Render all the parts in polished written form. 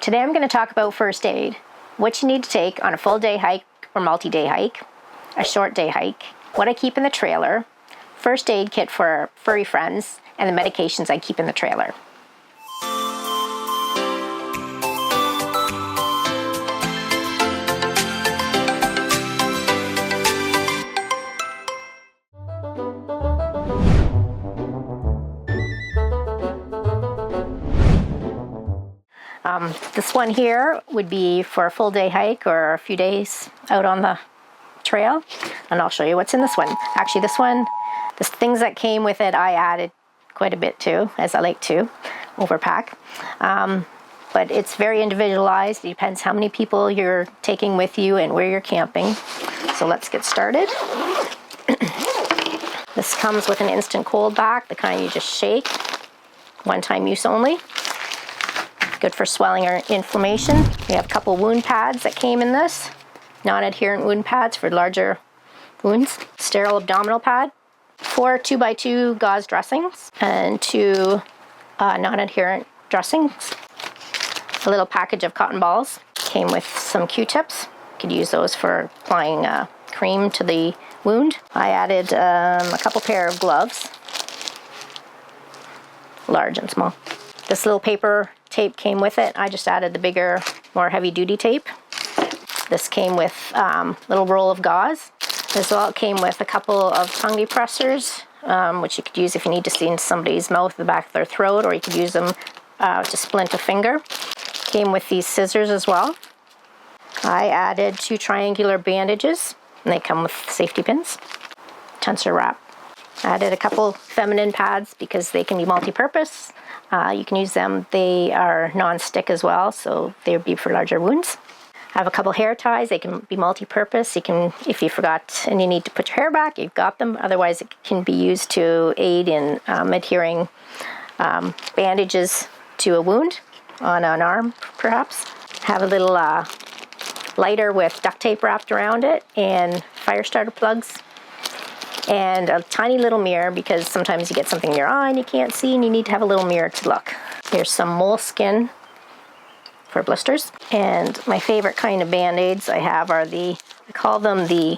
Today I'm going to talk about first aid, what you need to take on a full day hike or multi-day hike, a short day hike, what I keep in the trailer, first aid kit for furry friends, and the medications I keep in the trailer. This one here would be for a full day hike or a few days out on the trail, and I'll show you what's in this one. Actually, this one, the things that came with it, I added quite a bit too, as I like to overpack. But it's very individualized. It depends how many people you're taking with you and where you're camping. So let's get started. This comes with an instant cold pack, the kind you just shake, one-time use only. Good for swelling or inflammation. We have a couple wound pads that came in this. Non-adherent wound pads for larger wounds. Sterile abdominal pad. 4 2x2 gauze dressings and 2 non-adherent dressings. A little package of cotton balls. Came with some Q-tips. Could use those for applying cream to the wound. I added a couple pair of gloves. Large and small. This little paper tape came with it. I just added the bigger, more heavy-duty tape. This came with a little roll of gauze. As well, it came with a couple of tongue depressors, which you could use if you need to see in somebody's mouth, the back of their throat, or you could use them to splint a finger. Came with these scissors as well. I added 2 triangular bandages, and they come with safety pins. Tensor wrap. I added a couple feminine pads because they can be multi-purpose. You can use them. They are non-stick as well, so they would be for larger wounds. I have a couple hair ties. They can be multi-purpose. You can, if you forgot and you need to put your hair back, you've got them. Otherwise, it can be used to aid in adhering bandages to a wound on an arm, perhaps. Have a little lighter with duct tape wrapped around it and fire starter plugs. And a tiny little mirror, because sometimes you get something in your eye and you can't see and you need to have a little mirror to look. Here's some moleskin for blisters. And my favorite kind of band-aids I have are I call them the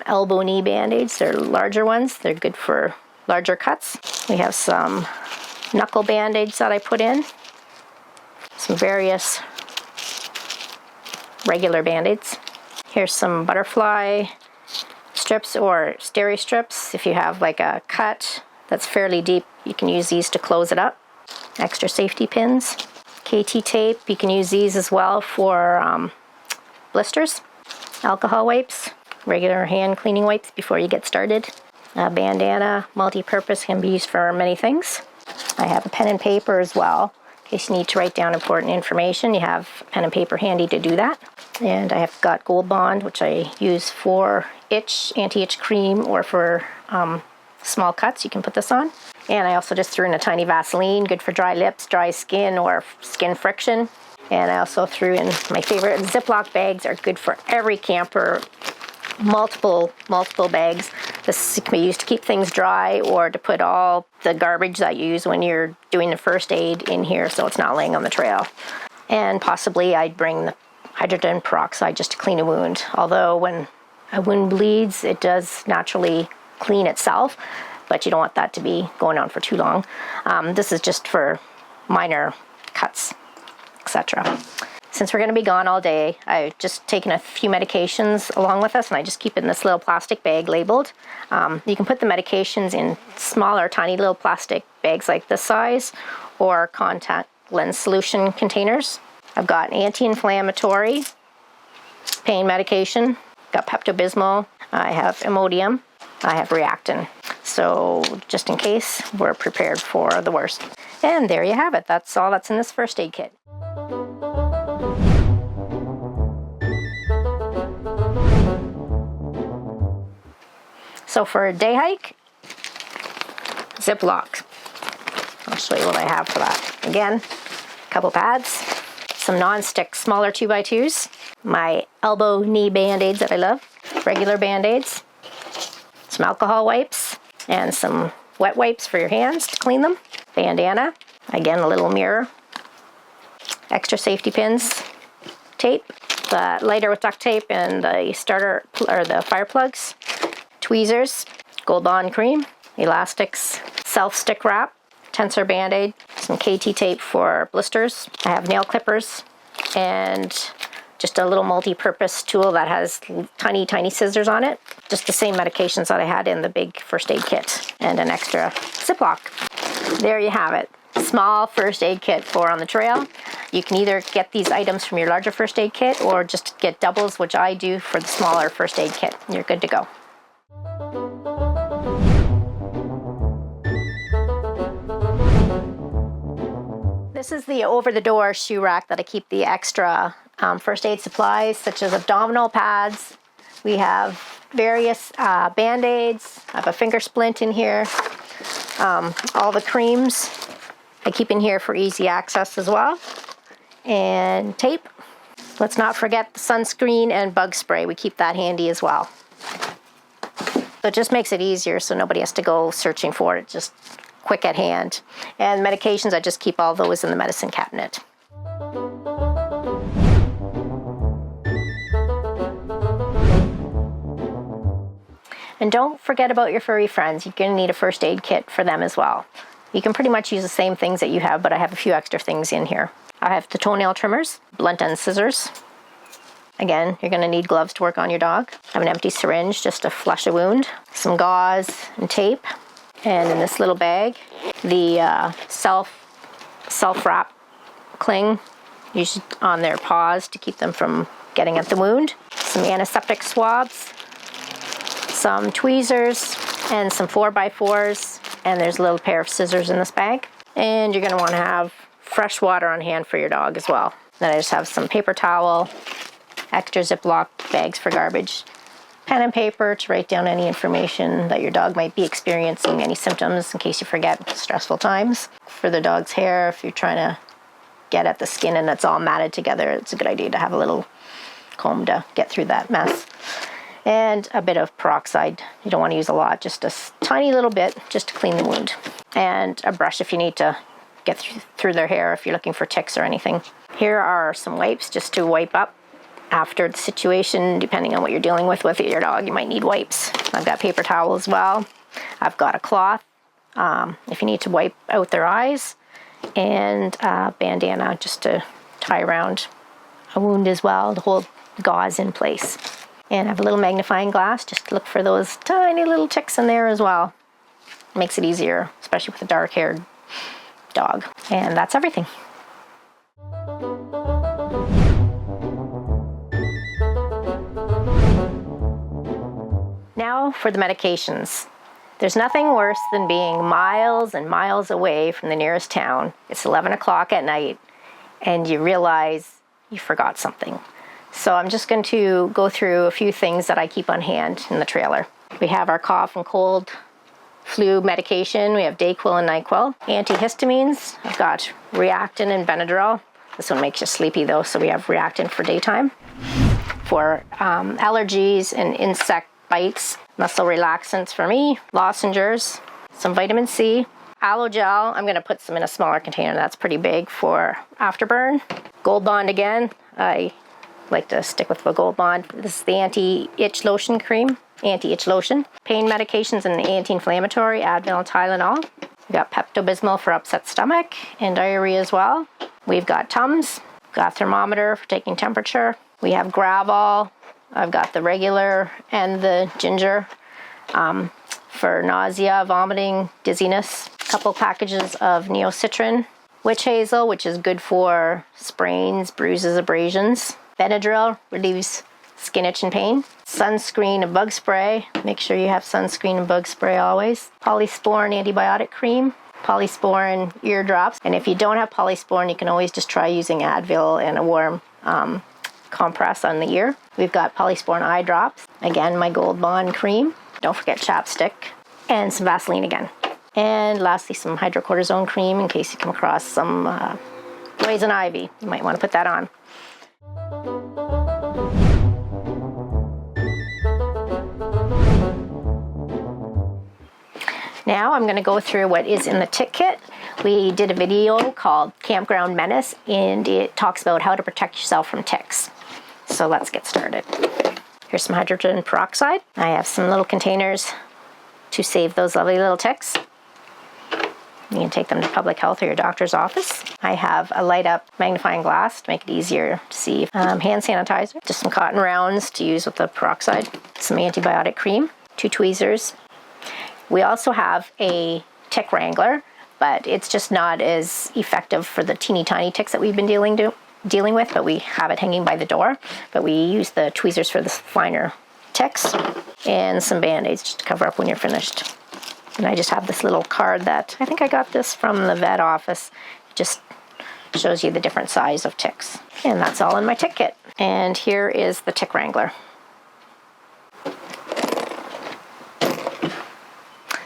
elbow knee band-aids. They're larger ones. They're good for larger cuts. We have some knuckle band-aids that I put in. Some various regular band-aids. Here's some butterfly strips or steri strips. If you have like a cut that's fairly deep, you can use these to close it up. Extra safety pins. KT tape, you can use these as well for blisters. Alcohol wipes, regular hand cleaning wipes before you get started. A bandana, multi-purpose, can be used for many things. I have a pen and paper as well. In case you need to write down important information, you have pen and paper handy to do that. And I have got Gold Bond, which I use for anti-itch cream, or for small cuts, you can put this on. And I also just threw in a tiny Vaseline, good for dry lips, dry skin, or skin friction. And I also threw in my favorite Ziploc bags, are good for every camper. Multiple bags. This can be used to keep things dry or to put all the garbage that you use when you're doing the first aid in here so it's not laying on the trail. And possibly I'd bring the hydrogen peroxide just to clean a wound. Although when a wound bleeds, it does naturally clean itself, but you don't want that to be going on for too long. This is just for minor cuts, etc. Since we're going to be gone all day, I've just taken a few medications along with us, and I just keep it in this little plastic bag labeled. You can put the medications in smaller, tiny little plastic bags like this size, or contact lens solution containers. I've got anti-inflammatory pain medication, got Pepto-Bismol, I have Imodium, I have Reactin. So just in case, we're prepared for the worst. And there you have it. That's all that's in this first aid kit. So for a day hike, Ziploc. I'll show you what I have for that. Again, a couple pads, some non-stick smaller 2x2s, my elbow knee band-aids that I love, regular band-aids, some alcohol wipes, and some wet wipes for your hands to clean them, bandana, again a little mirror, extra safety pins, tape, the lighter with duct tape, and the starter or the fire plugs, tweezers, Gold Bond cream, elastics, self-stick wrap, tensor band-aid, some KT tape for blisters. I have nail clippers and just a little multi-purpose tool that has tiny scissors on it. Just the same medications that I had in the big first aid kit, and an extra Ziploc. There you have it. Small first aid kit for on the trail. You can either get these items from your larger first aid kit or just get doubles, which I do for the smaller first aid kit. You're good to go. This is the over-the-door shoe rack that I keep the extra first aid supplies, such as abdominal pads. We have various Band-Aids. I have a finger splint in here. All the creams I keep in here for easy access as well. And tape. Let's not forget the sunscreen and bug spray. We keep that handy as well. So it just makes it easier so nobody has to go searching for it. Just quick at hand. And medications, I just keep all those in the medicine cabinet. And don't forget about your furry friends. You're going to need a first aid kit for them as well. You can pretty much use the same things that you have, but I have a few extra things in here. I have the toenail trimmers, blunt end scissors. Again, you're going to need gloves to work on your dog. I have an empty syringe just to flush a wound. Some gauze and tape. And in this little bag, the self-wrap cling, used on their paws to keep them from getting at the wound. Some antiseptic swabs, some tweezers, and some 4x4s. And there's a little pair of scissors in this bag. And you're going to want to have fresh water on hand for your dog as well. Then I just have some paper towel, extra Ziploc bags for garbage, pen and paper to write down any information that your dog might be experiencing, any symptoms in case you forget, stressful times. For the dog's hair, if you're trying to get at the skin and it's all matted together, it's a good idea to have a little comb to get through that mess. And a bit of peroxide. You don't want to use a lot, just a tiny little bit just to clean the wound. And a brush if you need to get through their hair if you're looking for ticks or anything. Here are some wipes just to wipe up after the situation. Depending on what you're dealing with your dog, you might need wipes. I've got paper towel as well. I've got a cloth if you need to wipe out their eyes, and a bandana just to tie around a wound as well to hold gauze in place. And I have a little magnifying glass just to look for those tiny little ticks in there as well. Makes it easier, especially with a dark-haired dog. And that's everything. Now for the medications. There's nothing worse than being miles and miles away from the nearest town. It's 11 o'clock at night and you realize you forgot something. So I'm just going to go through a few things that I keep on hand in the trailer. We have our cough and cold flu medication. We have Dayquil and NyQuil. Antihistamines. I've got Reactin and Benadryl. This one makes you sleepy though, so we have Reactin for daytime. For allergies and insect bites, muscle relaxants for me, lozenges, some vitamin C, aloe gel. I'm going to put some in a smaller container. That's pretty big for afterburn. Gold Bond again. I like to stick with the Gold Bond. This is the anti-itch lotion cream, anti-itch lotion. Pain medications and anti-inflammatory, Advil and Tylenol. We've got Pepto-Bismol for upset stomach and diarrhea as well. We've got Tums, got thermometer for taking temperature. We have Gravol. I've got the regular and the ginger for nausea, vomiting, dizziness. A couple packages of Neocitrin. Witch hazel, which is good for sprains, bruises, abrasions. Benadryl relieves skin itch and pain. Sunscreen and bug spray. Make sure you have sunscreen and bug spray always. Polysporin antibiotic cream. Polysporin eardrops. And if you don't have Polysporin, you can always just try using Advil and a warm compress on the ear. We've got Polysporin eye drops. Again, my Gold Bond cream. Don't forget chapstick. And some Vaseline again. And lastly, some hydrocortisone cream in case you come across some poison ivy. You might want to put that on. Now I'm going to go through what is in the tick kit. We did a video called Campground Menace, and it talks about how to protect yourself from ticks. So let's get started. Here's some hydrogen peroxide. I have some little containers to save those lovely little ticks. You can take them to public health or your doctor's office. I have a light up magnifying glass to make it easier to see. Hand sanitizer, just some cotton rounds to use with the peroxide, some antibiotic cream, 2 tweezers. We also have a tick wrangler, but it's just not as effective for the teeny tiny ticks that we've been dealing with, but we have it hanging by the door. But we use the tweezers for the finer ticks, and some band-aids just to cover up when you're finished. And I just have this little card that I think I got this from the vet office. It just shows you the different size of ticks. And that's all in my tick kit. And here is the tick wrangler.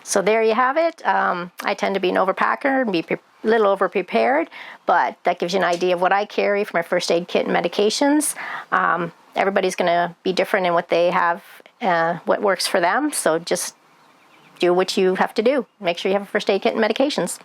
So there you have it. I tend to be an overpacker and be a little over prepared, but that gives you an idea of what I carry for my first aid kit and medications. Everybody's going to be different in what they have, what works for them. So just do what you have to do. Make sure you have a first aid kit and medications.